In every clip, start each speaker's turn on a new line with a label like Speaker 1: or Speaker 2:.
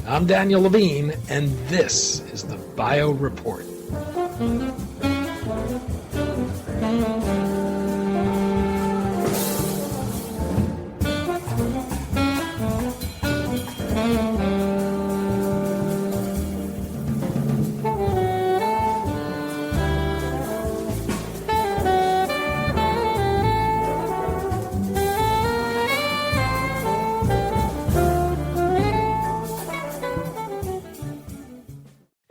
Speaker 1: I'm Daniel Levine, and this is the Bio Report.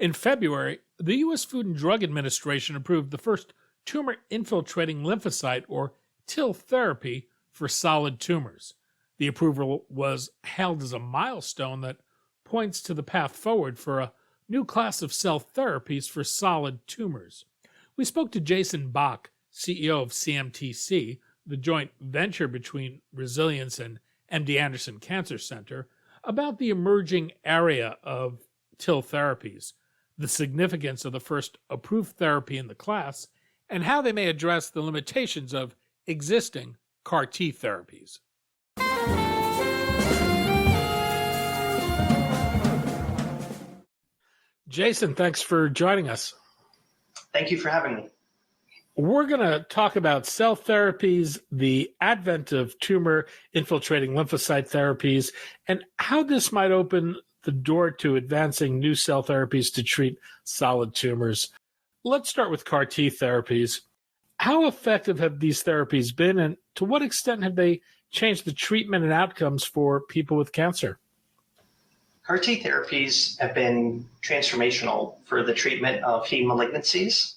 Speaker 1: In February, the U.S. Food and Drug Administration approved the first tumor-infiltrating lymphocyte, or TIL therapy, for solid tumors. The approval was hailed as a milestone that points to the path forward for a new class of cell therapies for solid tumors. We spoke to Jason Bock, CEO of CMTC, the joint venture between Resilience and MD Anderson Cancer Center, about the emerging area of TIL therapies, the significance of the first approved therapy in the class, and how they may address the limitations of existing CAR T therapies. Jason, thanks for joining us.
Speaker 2: Thank you for having me.
Speaker 1: We're going to talk about cell therapies, the advent of tumor-infiltrating lymphocyte therapies, and how this might open the door to advancing new cell therapies to treat solid tumors. Let's start with CAR T therapies. How effective have these therapies been, and to what extent have they changed the treatment and outcomes for people with cancer?
Speaker 2: CAR T therapies have been transformational for the treatment of heme malignancies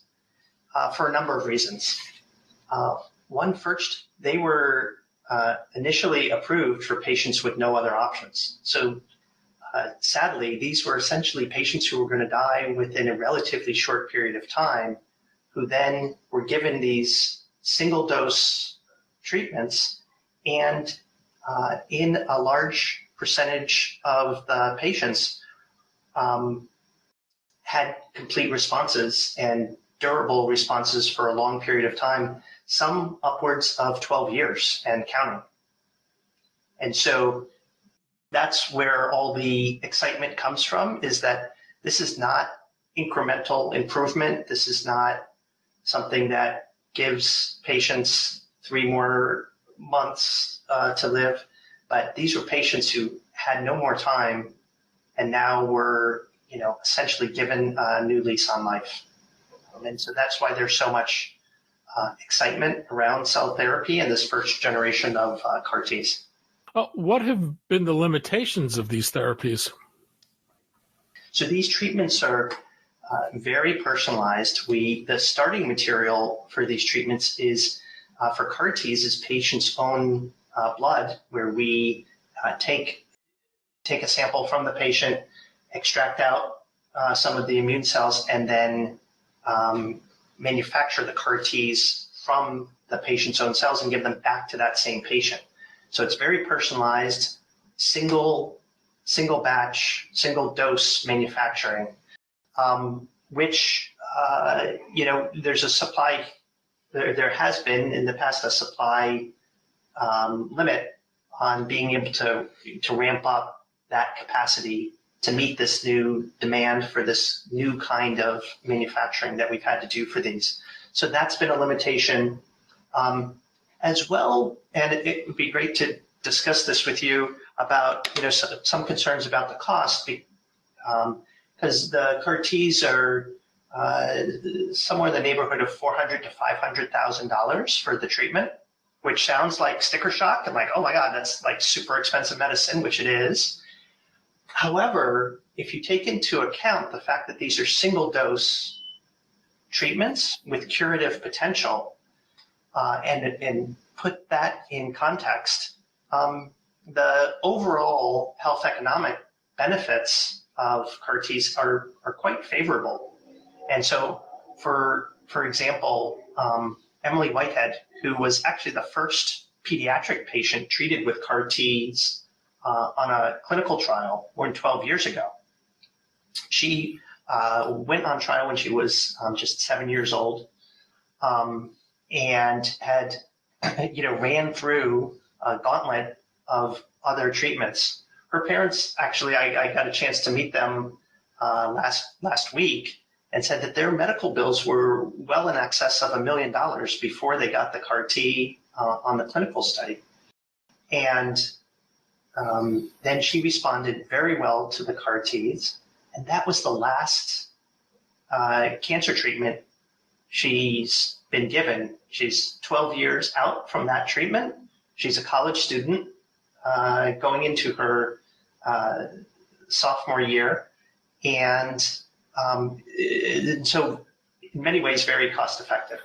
Speaker 2: for a number of reasons. One, first, they were initially approved for patients with no other options. So sadly, these were essentially patients who were going to die within a relatively short period of time, who then were given these single-dose treatments, and in a large percentage of the patients had complete responses and durable responses for a long period of time, some upwards of 12 years and counting. And so that's where all the excitement comes from, is that this is not incremental improvement. This is not something that gives patients 3 more months to live, but these were patients who had no more time and now were, essentially given a new lease on life. And so that's why there's so much excitement around cell therapy and this first generation of CAR Ts.
Speaker 1: What have been the limitations of these therapies?
Speaker 2: So these treatments are very personalized. The starting material for these treatments is for CAR Ts is patients' own blood, where we take a sample from the patient, extract out some of the immune cells, and then manufacture the CAR Ts from the patient's own cells and give them back to that same patient. So it's very personalized, single batch, single dose manufacturing, which, there's a supply, there has been in the past a supply limit on being able to ramp up that capacity to meet this new demand for this new kind of manufacturing that we've had to do for these. So that's been a limitation. As well, and it would be great to discuss this with you about some concerns about the cost, because the CAR Ts are somewhere in the neighborhood of $400,000 to $500,000 for the treatment, which sounds like sticker shock and like, oh my God, that's like super expensive medicine, which it is. However, if you take into account the fact that these are single dose treatments with curative potential, and put that in context, the overall health economic benefits of CAR Ts are quite favorable. And so, for example, Emily Whitehead, who was actually the first pediatric patient treated with CAR Ts on a clinical trial more than 12 years ago, she went on trial when she was just 7 years old. And had, ran through a gauntlet of other treatments. her parents, actually, I got a chance to meet them last week, and said that their medical bills were well in excess of $1 million before they got the CAR T on the clinical study. And then she responded very well to the CAR Ts, and that was the last cancer treatment she's been given. She's 12 years out from that treatment. She's a college student going into her sophomore year, and so in many ways very cost effective.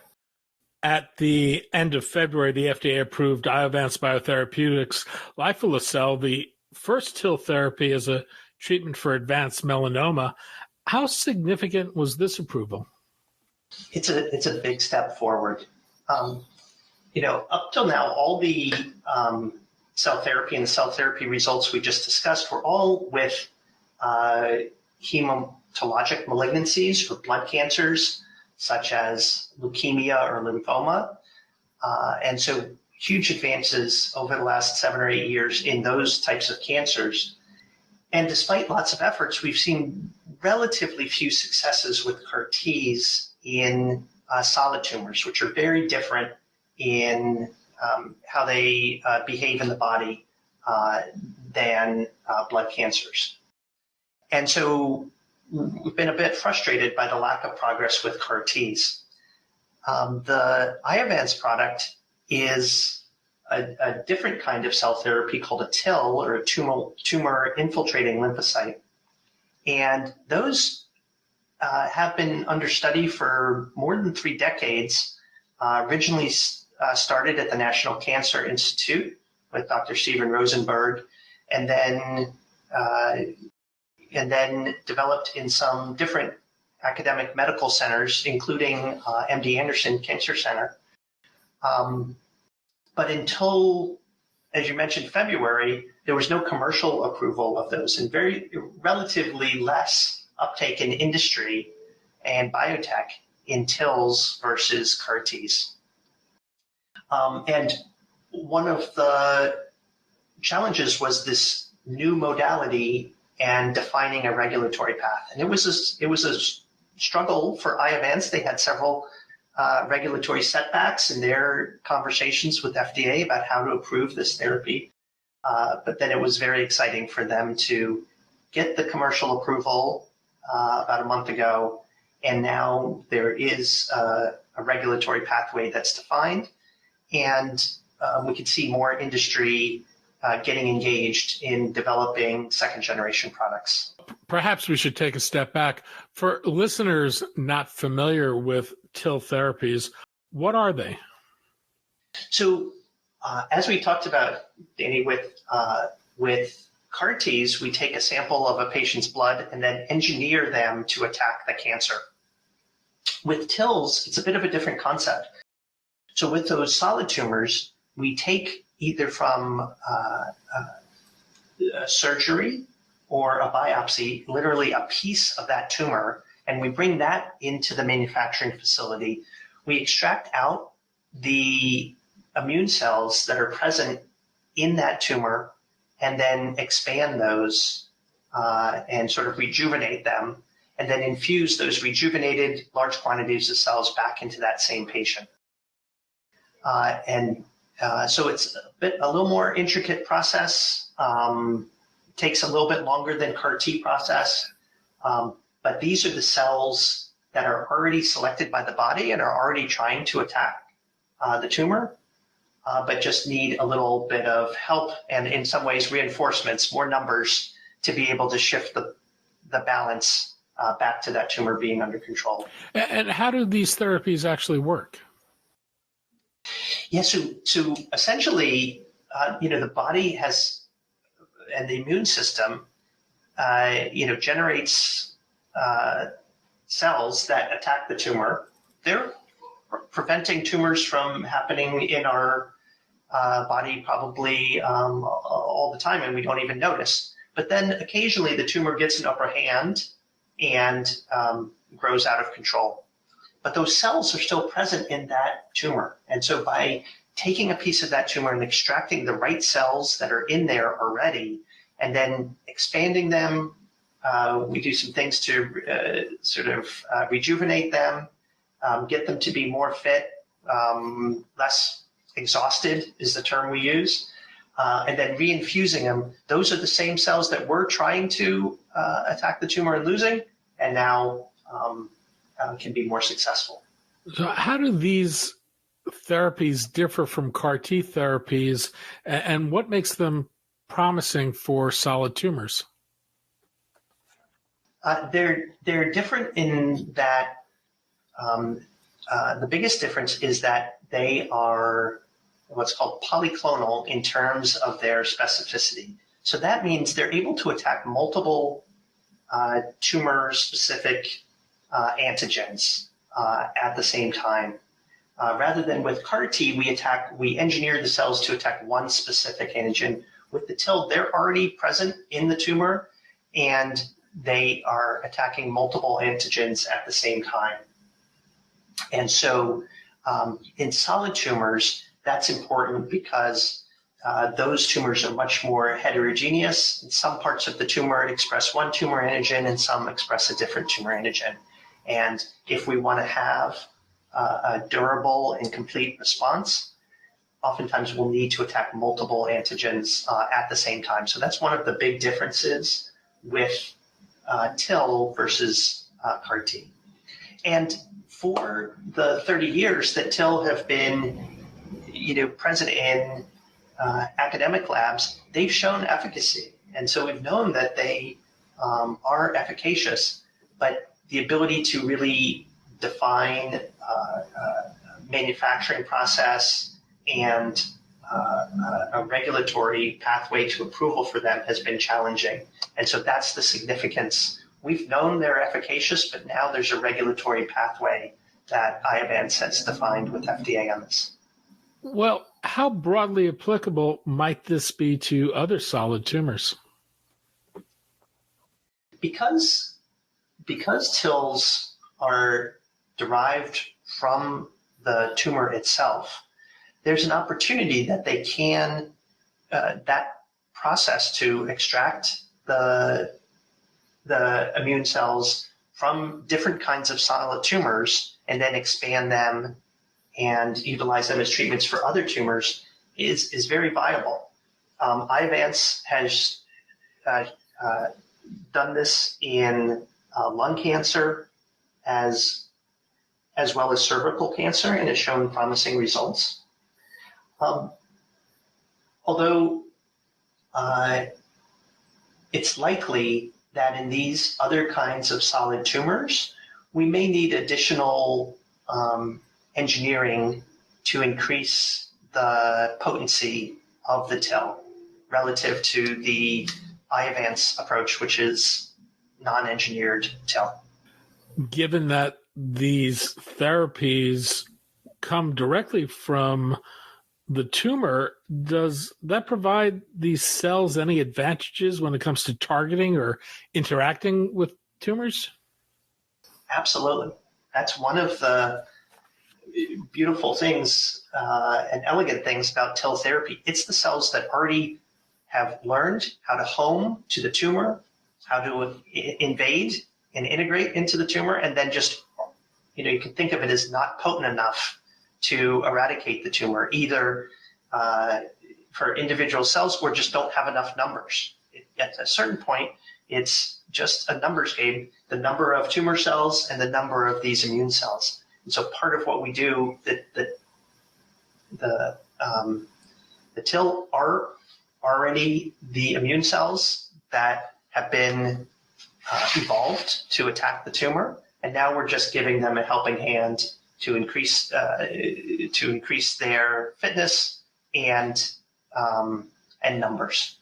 Speaker 1: At the end of February, the FDA approved Iovance Biotherapeutics Lifileucel, the first TIL therapy as a treatment for advanced melanoma. How significant was this approval?
Speaker 2: It's a big step forward. Up till now, all the cell therapy and the cell therapy results we just discussed were all with hematologic malignancies or blood cancers, such as leukemia or lymphoma. And so huge advances over the last 7 or 8 years in those types of cancers. And despite lots of efforts, we've seen relatively few successes with CAR Ts in solid tumors, which are very different in how they behave in the body than blood cancers. And so we've been a bit frustrated by the lack of progress with CAR Ts. The Iovance product is a different kind of cell therapy called a TIL, or a tumor-infiltrating lymphocyte. And those have been under study for more than 3 decades. Originally started at the National Cancer Institute with Dr. Steven Rosenberg, and then developed in some different academic medical centers, including MD Anderson Cancer Center. But until, as you mentioned, February, there was no commercial approval of those, and very relatively less uptake in industry and biotech in TILs versus CAR Ts. And one of the challenges was this new modality and defining a regulatory path. And it was a struggle for Iovance. They had several regulatory setbacks in their conversations with FDA about how to approve this therapy. But then it was very exciting for them to get the commercial approval about a month ago. And now there is a regulatory pathway that's defined. And we could see more industry getting engaged in developing second-generation products.
Speaker 1: Perhaps we should take a step back. For listeners not familiar with TIL therapies, what are they?
Speaker 2: So, as we talked about, Danny, with CAR Ts, we take a sample of a patient's blood and then engineer them to attack the cancer. With TILs, it's a bit of a different concept. So with those solid tumors, we take either from surgery or a biopsy, literally a piece of that tumor, and we bring that into the manufacturing facility. We extract out the immune cells that are present in that tumor and then expand those and sort of rejuvenate them, and then infuse those rejuvenated large quantities of cells back into that same patient. So it's a little more intricate process, takes a little bit longer than CAR T process, but these are the cells that are already selected by the body and are already trying to attack the tumor, but just need a little bit of help and in some ways reinforcements, more numbers to be able to shift the balance back to that tumor being under control.
Speaker 1: And how do these therapies actually work?
Speaker 2: Yeah, so essentially, the body has, and the immune system, generates cells that attack the tumor. They're preventing tumors from happening in our body probably all the time, and we don't even notice. But then occasionally the tumor gets an upper hand and grows out of control. But those cells are still present in that tumor. And so by taking a piece of that tumor and extracting the right cells that are in there already, and then expanding them. We do some things to rejuvenate them, get them to be more fit, less exhausted is the term we use, and then reinfusing them. Those are the same cells that we're trying to attack the tumor and losing, and now can be more successful.
Speaker 1: So how do these therapies differ from CAR T therapies, and what makes them promising for solid tumors?
Speaker 2: They're different in that the biggest difference is that they are what's called polyclonal in terms of their specificity. So that means they're able to attack multiple tumor-specific antigens at the same time. Rather than with CAR T, we engineer the cells to attack one specific antigen. With the TIL, they're already present in the tumor, and they are attacking multiple antigens at the same time. And so in solid tumors, that's important because those tumors are much more heterogeneous. In some parts of the tumor express one tumor antigen and some express a different tumor antigen. And if we want to have a durable and complete response, oftentimes we'll need to attack multiple antigens at the same time. So that's one of the big differences with TIL versus CAR T. And for the 30 years that TIL have been present in academic labs, they've shown efficacy. And so we've known that they are efficacious, but the ability to really define a manufacturing process and a regulatory pathway to approval for them has been challenging. And so that's the significance. We've known they're efficacious, but now there's a regulatory pathway that Iovance has defined with FDA on this.
Speaker 1: Well, how broadly applicable might this be to other solid tumors?
Speaker 2: Because TILs are derived from the tumor itself, there's an opportunity that they can, that process to extract the immune cells from different kinds of solid tumors and then expand them and utilize them as treatments for other tumors is very viable. Iovance has done this in lung cancer as well as cervical cancer and has shown promising results. Although it's likely that in these other kinds of solid tumors, we may need additional engineering to increase the potency of the TIL relative to the Iovance approach, which is non-engineered TIL.
Speaker 1: Given that these therapies come directly from the tumor, does that provide these cells any advantages when it comes to targeting or interacting with tumors?
Speaker 2: Absolutely. That's one of the beautiful things and elegant things about TIL therapy. It's the cells that already have learned how to home to the tumor, how to invade and integrate into the tumor, and then just, you can think of it as not potent enough to eradicate the tumor, either for individual cells or just don't have enough numbers. At a certain point, it's just a numbers game, the number of tumor cells and the number of these immune cells. And so part of what we do, the TIL are already the immune cells that have been evolved to attack the tumor, and now we're just giving them a helping hand to increase their fitness and numbers.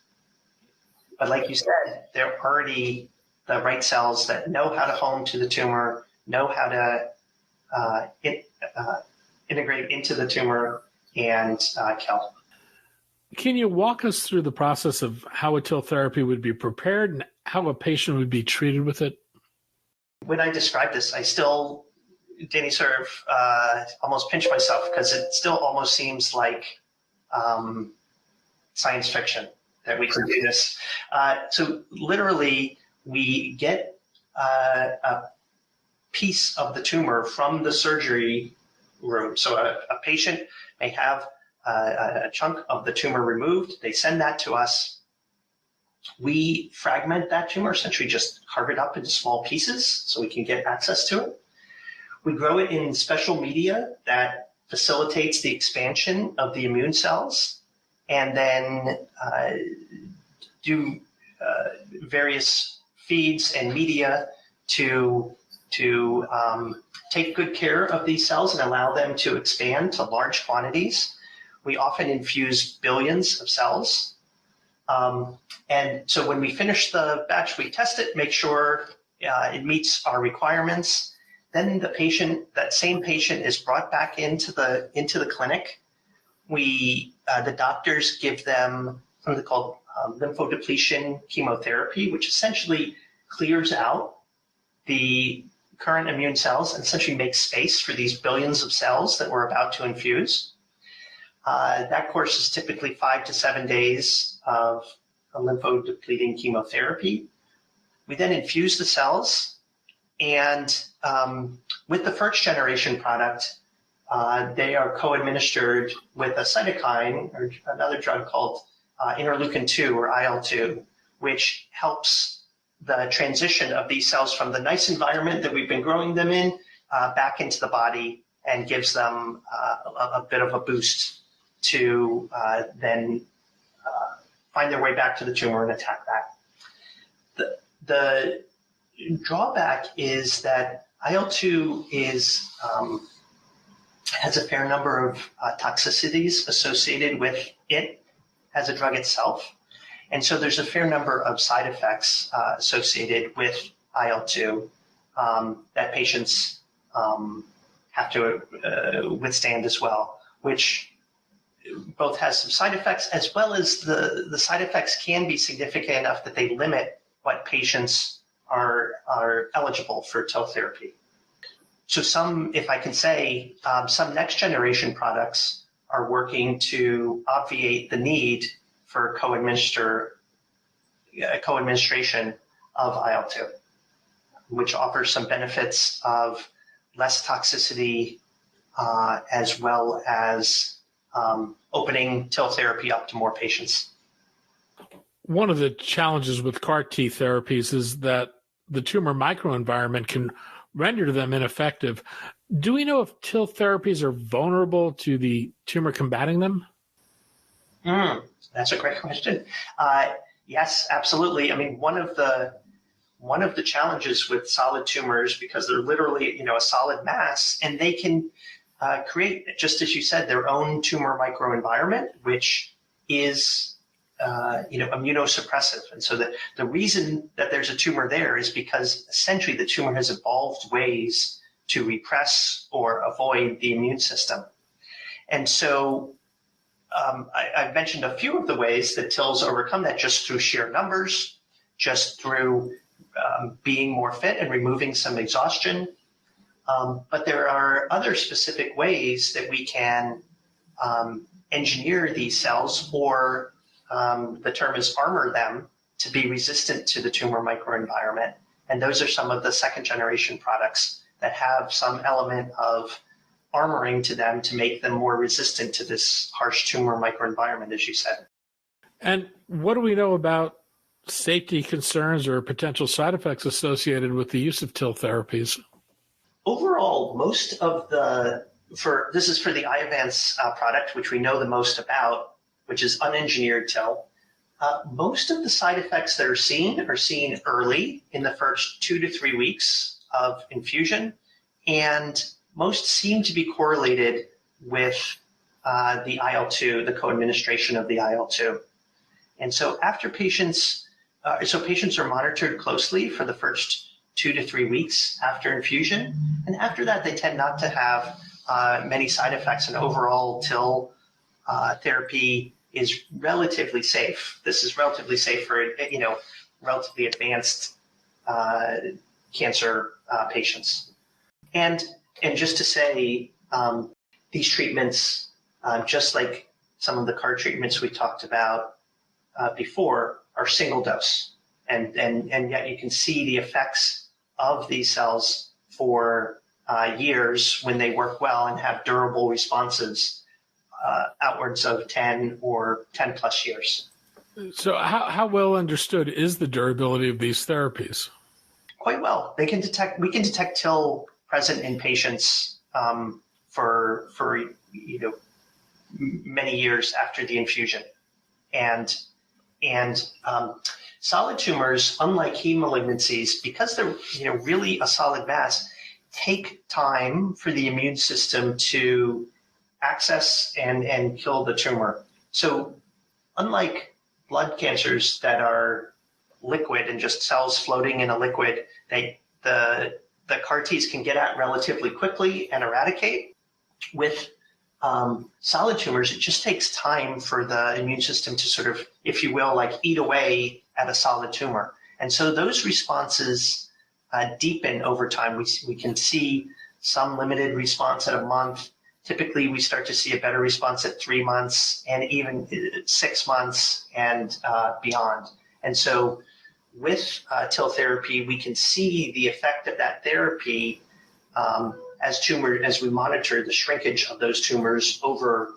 Speaker 2: But like you said, they're already the right cells that know how to home to the tumor, know how to integrate into the tumor and kill.
Speaker 1: Can you walk us through the process of how a TIL therapy would be prepared and how a patient would be treated with it?
Speaker 2: When I describe this, I still, Danny, almost pinch myself because it still almost seems like science fiction. that we can do this. So literally, we get a piece of the tumor from the surgery room. So a patient may have a chunk of the tumor removed. They send that to us. We fragment that tumor, essentially just carve it up into small pieces so we can get access to it. We grow it in special media that facilitates the expansion of the immune cells, and then do various feeds and media to take good care of these cells and allow them to expand to large quantities. We often infuse billions of cells. And so when we finish the batch, we test it, make sure it meets our requirements. Then that same patient is brought back into the clinic. The doctors give them something called lymphodepletion chemotherapy, which essentially clears out the current immune cells and essentially makes space for these billions of cells that we're about to infuse. That course is typically 5 to 7 days of a lymphodepleting chemotherapy. We then infuse the cells, and with the first generation product, they are co-administered with a cytokine or another drug called interleukin-2 or IL-2, which helps the transition of these cells from the nice environment that we've been growing them in back into the body, and gives them a bit of a boost to then find their way back to the tumor and attack that. The drawback is that IL-2 has a fair number of toxicities associated with it as a drug itself. And so there's a fair number of side effects associated with IL-2 that patients have to withstand as well, which both has some side effects, as well as the side effects can be significant enough that they limit what patients are eligible for TIL therapy. So some next generation products are working to obviate the need for co-administration of IL-2, which offers some benefits of less toxicity, as well as opening TIL therapy up to more patients.
Speaker 1: One of the challenges with CAR T therapies is that the tumor microenvironment can render them ineffective. Do we know if TIL therapies are vulnerable to the tumor combating them?
Speaker 2: That's a great question. Yes, absolutely. I mean, one of the challenges with solid tumors, because they're literally, a solid mass, and they can create, just as you said, their own tumor microenvironment, which is immunosuppressive. And so the reason that there's a tumor there is because essentially the tumor has evolved ways to repress or avoid the immune system. And so I've mentioned a few of the ways that TILs overcome that, just through sheer numbers, just through being more fit and removing some exhaustion. But there are other specific ways that we can engineer these cells, or the term is armor them, to be resistant to the tumor microenvironment. And those are some of the second generation products that have some element of armoring to them to make them more resistant to this harsh tumor microenvironment, as you said.
Speaker 1: And what do we know about safety concerns or potential side effects associated with the use of TIL therapies?
Speaker 2: Overall, this is for the Iovance product, which we know the most about, which is unengineered TIL. Most of the side effects that are seen early in the first 2 to 3 weeks of infusion, and most seem to be correlated with the IL-2, the co-administration of the IL-2. And so after patients are monitored closely for the first 2 to 3 weeks after infusion, and after that they tend not to have many side effects, and overall TIL therapy is relatively safe. This is relatively safe for relatively advanced cancer patients. And just to say, these treatments, just like some of the CAR treatments we talked about, before are single dose. And yet you can see the effects of these cells for years when they work well and have durable responses outwards of 10 or 10 plus years.
Speaker 1: So how well understood is the durability of these therapies?
Speaker 2: Quite well. We can detect TIL present in patients for many years after the infusion. And solid tumors, unlike heme malignancies, because they're really a solid mass, take time for the immune system to access and kill the tumor. So unlike blood cancers that are liquid and just cells floating in a liquid, the CAR Ts can get at relatively quickly and eradicate. With solid tumors, it just takes time for the immune system to sort of, if you will, like eat away at a solid tumor. And so those responses deepen over time. We can see some limited response at a month. Typically, we start to see a better response at 3 months and even 6 months and beyond. And so with TIL therapy, we can see the effect of that therapy as we monitor the shrinkage of those tumors over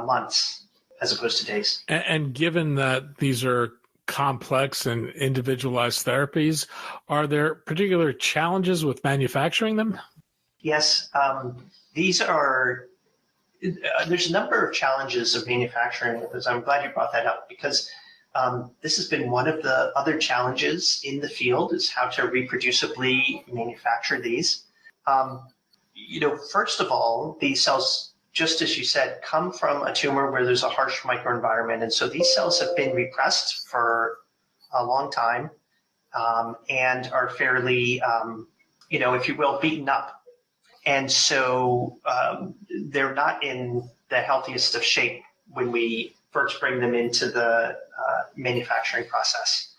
Speaker 2: months as opposed to days.
Speaker 1: And given that these are complex and individualized therapies, are there particular challenges with manufacturing them?
Speaker 2: Yes, there's a number of challenges of manufacturing. I'm glad you brought that up because this has been one of the other challenges in the field is how to reproducibly manufacture these. First of all, these cells, just as you said, come from a tumor where there's a harsh microenvironment. And so these cells have been repressed for a long time and are fairly, if you will, beaten up. And so they're not in the healthiest of shape when we first bring them into the manufacturing process.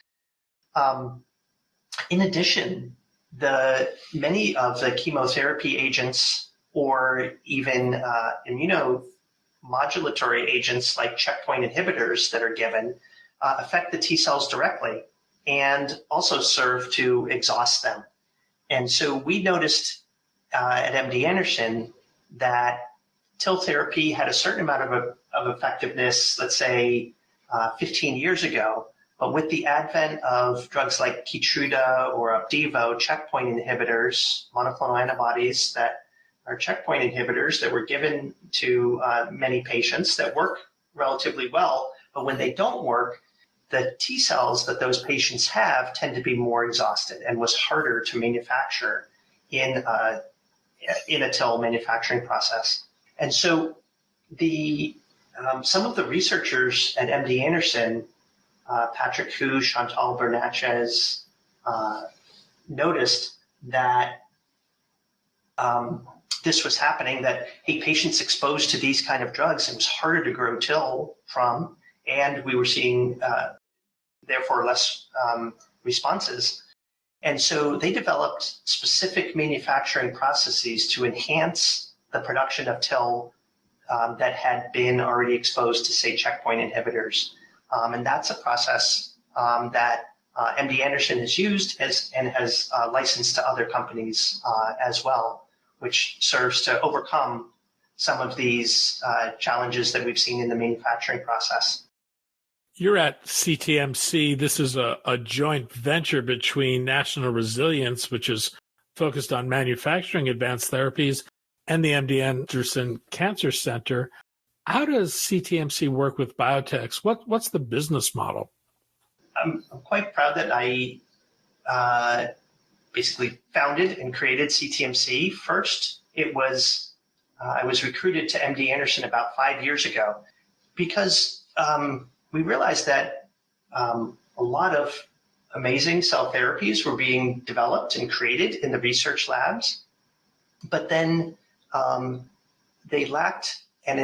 Speaker 2: In addition, many of the chemotherapy agents or even immunomodulatory agents like checkpoint inhibitors that are given affect the T cells directly and also serve to exhaust them. And so we noticed at MD Anderson that TIL therapy had a certain amount of effectiveness, let's say 15 years ago, but with the advent of drugs like Keytruda or Opdivo, checkpoint inhibitors, monoclonal antibodies that are checkpoint inhibitors that were given to many patients that work relatively well, but when they don't work, the T cells that those patients have tend to be more exhausted and was harder to manufacture in a TIL manufacturing process. And so some of the researchers at MD Anderson, Patrick Hu, Chantal Bernatchez, noticed that this was happening, that patients exposed to these kind of drugs, it was harder to grow TIL from, and we were seeing, therefore, less responses. And so they developed specific manufacturing processes to enhance the production of TIL that had been already exposed to, say, checkpoint inhibitors. And that's a process that MD Anderson has used and has licensed to other companies as well, which serves to overcome some of these challenges that we've seen in the manufacturing process.
Speaker 1: You're at CTMC. This is a joint venture between National Resilience, which is focused on manufacturing advanced therapies, and the MD Anderson Cancer Center. How does CTMC work with biotechs? What's the business model?
Speaker 2: I'm quite proud that I basically founded and created CTMC. First, I was recruited to MD Anderson about 5 years ago because we realized that a lot of amazing cell therapies were being developed and created in the research labs, but then they lacked an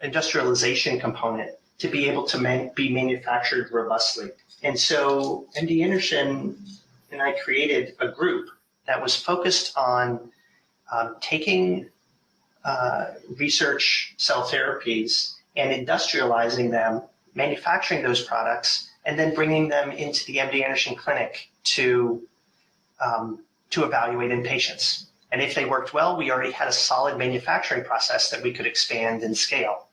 Speaker 2: industrialization component to be able to be manufactured robustly. And so MD Anderson and I created a group that was focused on taking research cell therapies and industrializing them manufacturing those products, and then bringing them into the MD Anderson clinic to evaluate in patients. And if they worked well, we already had a solid manufacturing process that we could expand and scale.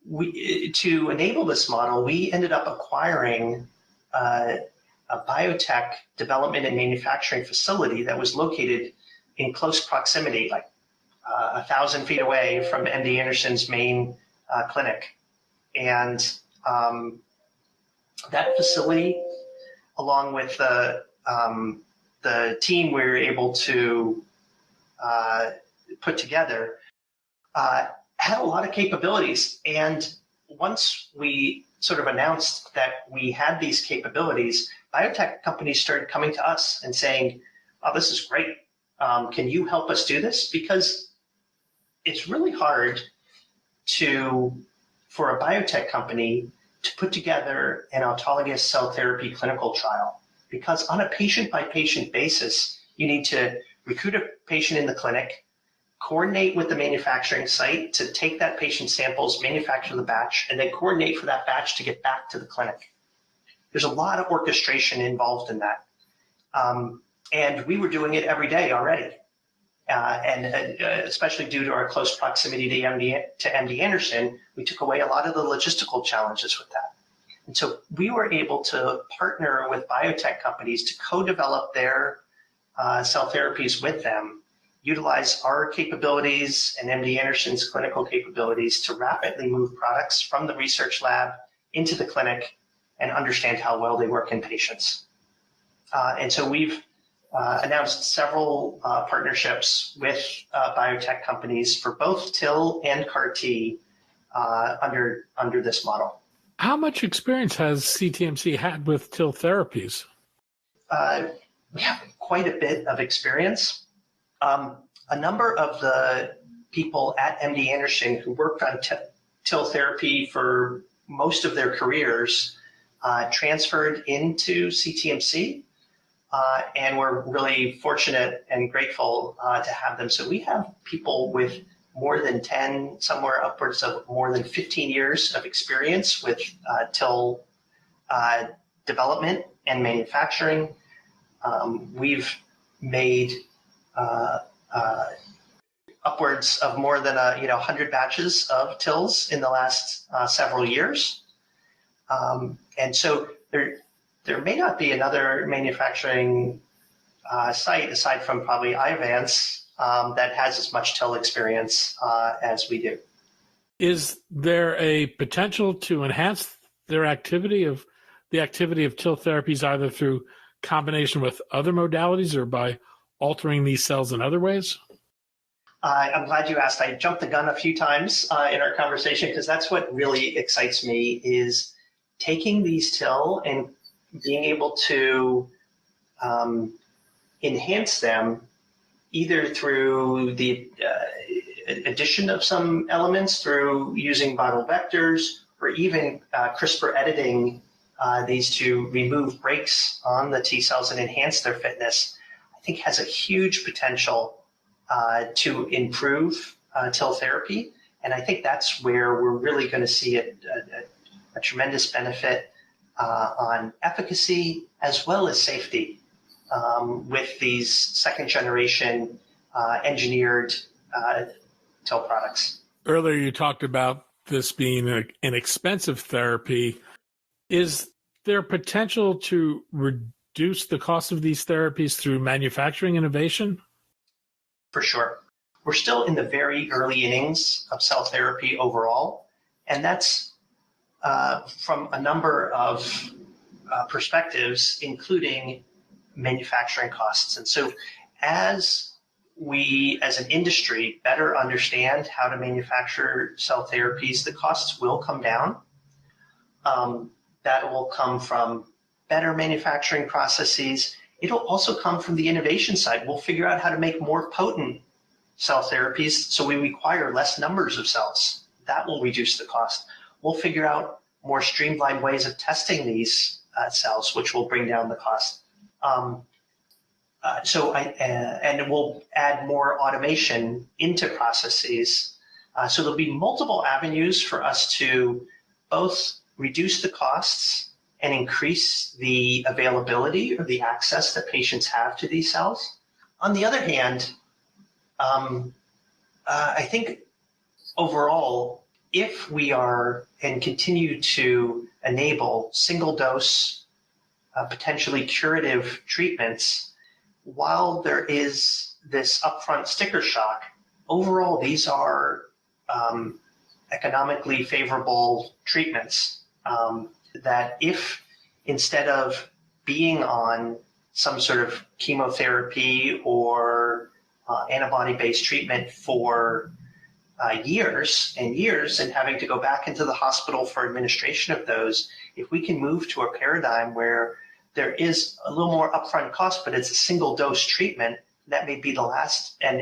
Speaker 2: To enable this model, we ended up acquiring a biotech development and manufacturing facility that was located in close proximity, like 1,000 feet away from MD Anderson's main clinic. And that facility, along with the team we were able to put together, had a lot of capabilities. And once we sort of announced that we had these capabilities, biotech companies started coming to us and saying, "Oh, this is great. Can you help us do this?" Because it's really hard for a biotech company to put together an autologous cell therapy clinical trial. Because on a patient-by-patient basis, you need to recruit a patient in the clinic, coordinate with the manufacturing site to take that patient's samples, manufacture the batch, and then coordinate for that batch to get back to the clinic. There's a lot of orchestration involved in that. And we were doing it every day already. And especially due to our close proximity to MD Anderson, we took away a lot of the logistical challenges with that. And so we were able to partner with biotech companies to co-develop their cell therapies with them, utilize our capabilities and MD Anderson's clinical capabilities to rapidly move products from the research lab into the clinic and understand how well they work in patients. And so we've announced several partnerships with biotech companies for both TIL and CAR-T under this model.
Speaker 1: How much experience has CTMC had with TIL therapies?
Speaker 2: We have quite a bit of experience. A number of the people at MD Anderson who worked on TIL therapy for most of their careers transferred into CTMC. And we're really fortunate and grateful to have them. So we have people with more than 10, somewhere upwards of more than 15 years of experience with TIL development and manufacturing. We've made upwards of more than 100 batches of TILs in the last several years. And so there may not be another manufacturing site aside from probably Iovance that has as much TIL experience as we do.
Speaker 1: Is there a potential to enhance the activity of TIL therapies either through combination with other modalities or by altering these cells in other ways?
Speaker 2: I'm glad you asked. I jumped the gun a few times in our conversation because that's what really excites me is taking these TIL and being able to enhance them either through the addition of some elements through using viral vectors or even CRISPR editing these to remove breaks on the T cells and enhance their fitness, I think has a huge potential to improve TIL therapy. And I think that's where we're really going to see a tremendous benefit on efficacy as well as safety with these second generation engineered TIL products.
Speaker 1: Earlier you talked about this being an expensive therapy. Is there potential to reduce the cost of these therapies through manufacturing innovation?
Speaker 2: For sure. We're still in the very early innings of cell therapy overall, and that's from a number of perspectives, including manufacturing costs. And so as we, as an industry, better understand how to manufacture cell therapies, the costs will come down. That will come from better manufacturing processes. It'll also come from the innovation side. We'll figure out how to make more potent cell therapies so we require less numbers of cells. That will reduce the cost. We'll figure out more streamlined ways of testing these cells, which will bring down the cost. And we'll add more automation into processes. So there'll be multiple avenues for us to both reduce the costs and increase the availability or the access that patients have to these cells. On the other hand, I think overall, if we are and continue to enable single dose, potentially curative treatments, while there is this upfront sticker shock, overall these are economically favorable treatments that if instead of being on some sort of chemotherapy or antibody-based treatment for years and years and having to go back into the hospital for administration of those, if we can move to a paradigm where there is a little more upfront cost, but it's a single dose treatment, that may be the last, and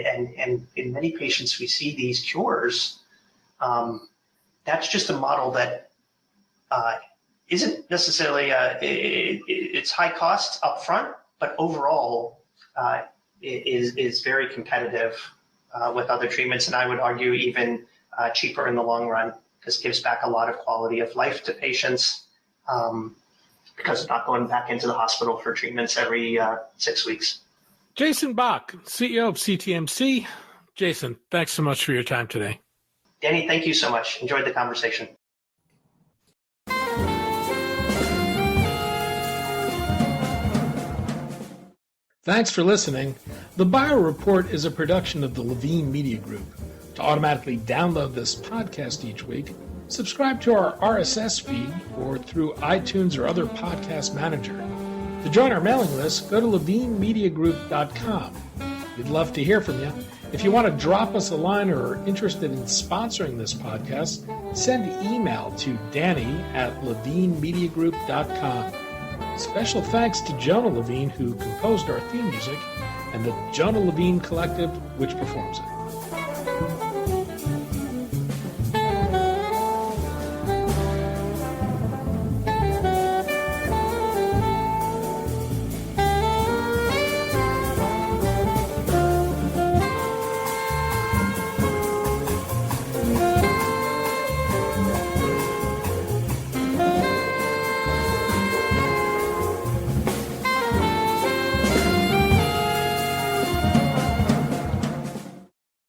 Speaker 2: in many patients we see these cures, that's just a model that isn't necessarily, it's high cost upfront, but overall is very competitive with other treatments, and I would argue even cheaper in the long run, because it gives back a lot of quality of life to patients because of not going back into the hospital for treatments every 6 weeks.
Speaker 1: Jason Bock, CEO of CTMC. Jason, thanks so much for your time today.
Speaker 2: Danny, thank you so much. Enjoyed the conversation.
Speaker 1: Thanks for listening. The Bio Report is a production of the Levine Media Group. To automatically download this podcast each week, subscribe to our RSS feed or through iTunes or other podcast manager. To join our mailing list, go to levinemediagroup.com. We'd love to hear from you. If you want to drop us a line or are interested in sponsoring this podcast, send email to danny@levinemediagroup.com. Special thanks to Jonah Levine, who composed our theme music, and the Jonah Levine Collective, which performs it.